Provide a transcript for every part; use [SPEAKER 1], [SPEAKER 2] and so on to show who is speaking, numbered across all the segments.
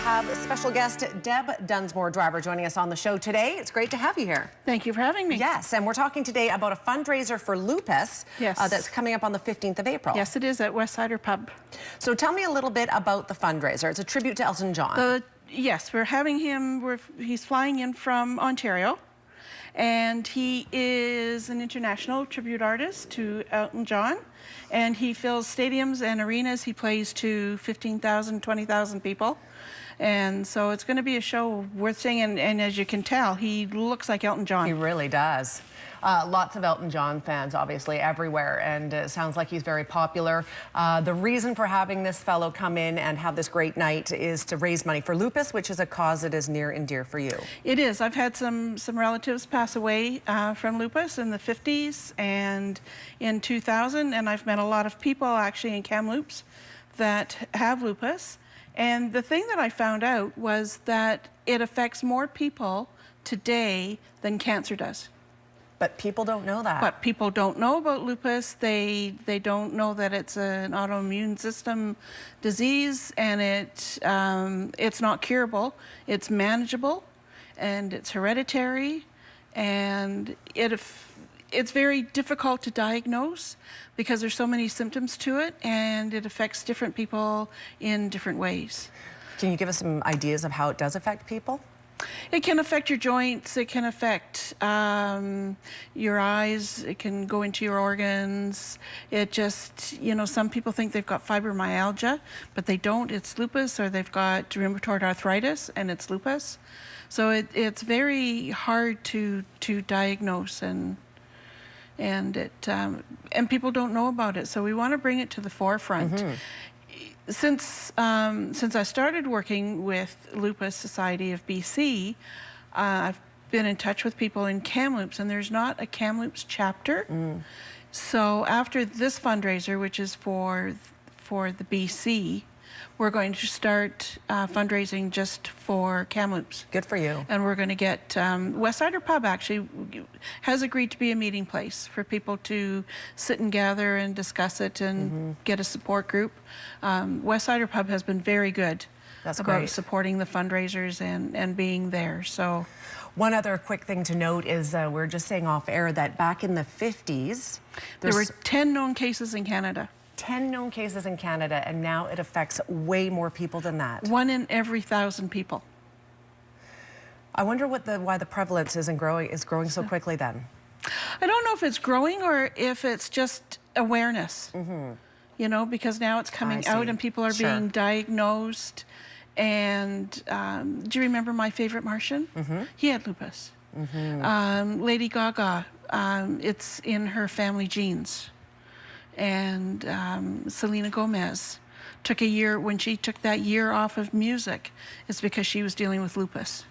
[SPEAKER 1] have special guest Deb Dunsmore, driver, joining us on the show today. It's great to have you here.
[SPEAKER 2] Thank you for having me.
[SPEAKER 1] Yes, and we're talking today about a fundraiser for lupus.
[SPEAKER 2] Yes.
[SPEAKER 1] That's coming up on the 15th of April.
[SPEAKER 2] Yes, it is at Westsyder Pub.
[SPEAKER 1] So tell me a little bit about the fundraiser. It's a tribute to Elton John.
[SPEAKER 2] Yes, we're having him, he's flying in from Ontario, and he is an international tribute artist to Elton John, and he fills stadiums and arenas. He plays to 15,000, 20,000 people. And so it's going to be a show worth seeing, and as you can tell, he looks like Elton John.
[SPEAKER 1] He really does. Lots of Elton John fans, obviously, everywhere, and it sounds like he's very popular. The reason for having this fellow come in and have this great night is to raise money for lupus, which is a cause that is near and dear for you. It
[SPEAKER 2] is. I've had some relatives pass away from lupus in the 50s and in 2000, and I've met a lot of people actually in Kamloops that have lupus. And the thing that I found out was that it affects more people today than cancer does.
[SPEAKER 1] But people don't know that.
[SPEAKER 2] But people don't know about lupus. They don't know that it's an autoimmune system disease, and it's not curable. It's manageable, and it's hereditary, and it's very difficult to diagnose because there's so many symptoms to it, and it affects different people in different ways.
[SPEAKER 1] Can you give us some ideas of how it does affect people?
[SPEAKER 2] It can affect your joints, it can affect your eyes, it can go into your organs. It just, you know, some people think they've got fibromyalgia, but they don't. It's lupus, or they've got rheumatoid arthritis and it's lupus. So it's very hard to diagnose, and people don't know about it. So we want to bring it to the forefront. Mm-hmm. Since I started working with Lupus Society of BC, I've been in touch with people in Kamloops, and there's not a Kamloops chapter. So after this fundraiser, which is for the BC, we're going to start fundraising just for Kamloops.
[SPEAKER 1] Good for you.
[SPEAKER 2] And we're going to get, Westsyder Pub actually has agreed to be a meeting place for people to sit and gather and discuss it and get a support group. Westsyder Pub has been very good about supporting the fundraisers and being there. So,
[SPEAKER 1] one other quick thing to note is we're just saying off air that back in the 50s,
[SPEAKER 2] there were 10 known cases in Canada.
[SPEAKER 1] 10 known cases in Canada, and now it affects way more people than that.
[SPEAKER 2] 1 in every 1,000 people.
[SPEAKER 1] I wonder why the prevalence isn't growing so quickly then.
[SPEAKER 2] I don't know if it's growing or if it's just awareness. You know, because now it's coming out and people are being diagnosed. And do you remember My Favorite Martian? He had lupus. Lady Gaga, it's in her family genes. And Selena Gomez took a year, when she took that year off of music, it's because she was dealing with lupus.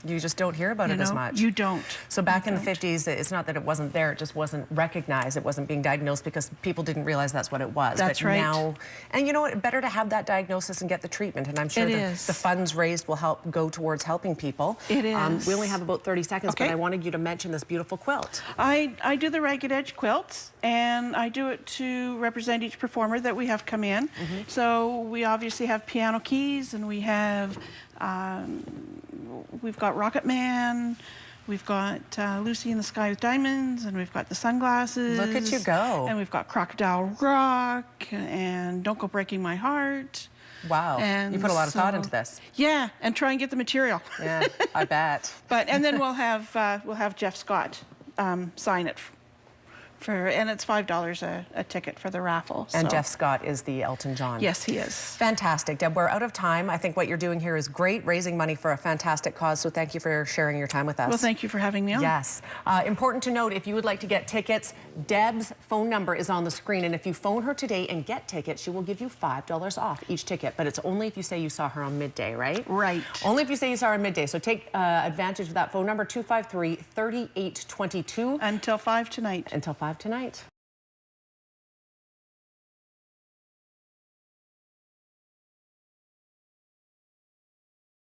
[SPEAKER 1] You just don't hear about it as much.
[SPEAKER 2] You don't.
[SPEAKER 1] So back in the 50s, it's not that it wasn't there, it just wasn't recognized, it wasn't being diagnosed because people didn't realize that's what it was.
[SPEAKER 2] That's right.
[SPEAKER 1] Now, and you know what, better to have that diagnosis and get the treatment, and I'm sure the funds raised will help go towards helping people.
[SPEAKER 2] It is.
[SPEAKER 1] We only have about 30 seconds, but I wanted you to mention this beautiful quilt.
[SPEAKER 2] I do the ragged edge quilts, and I do it to represent each performer that we have come in. So we obviously have piano keys, and we have we've got Rocket Man, we've got Lucy in the Sky with Diamonds, and we've got the sunglasses.
[SPEAKER 1] Look at you go.
[SPEAKER 2] And we've got Crocodile Rock, and Don't Go Breaking My Heart.
[SPEAKER 1] Wow, and you put a lot of thought into this.
[SPEAKER 2] Yeah, and try and get the material.
[SPEAKER 1] Yeah, I bet.
[SPEAKER 2] And then we'll have Jeff Scott sign it and it's $5 a ticket for the raffle.
[SPEAKER 1] And Jeff Scott is the Elton John.
[SPEAKER 2] Yes, he is.
[SPEAKER 1] Fantastic. Deb, we're out of time. I think what you're doing here is great, raising money for a fantastic cause, so thank you for sharing your time with us.
[SPEAKER 2] Well, thank you for having me on.
[SPEAKER 1] Yes. Important to note, if you would like to get tickets, Deb's phone number is on the screen, and if you phone her today and get tickets, she will give you $5 off each ticket, but it's only if you say you saw her on Midday, right?
[SPEAKER 2] Right.
[SPEAKER 1] Only if you say you saw her on Midday, so take advantage of that phone number, 253-3822.
[SPEAKER 2] Until 5 tonight.
[SPEAKER 1] Until 5 tonight.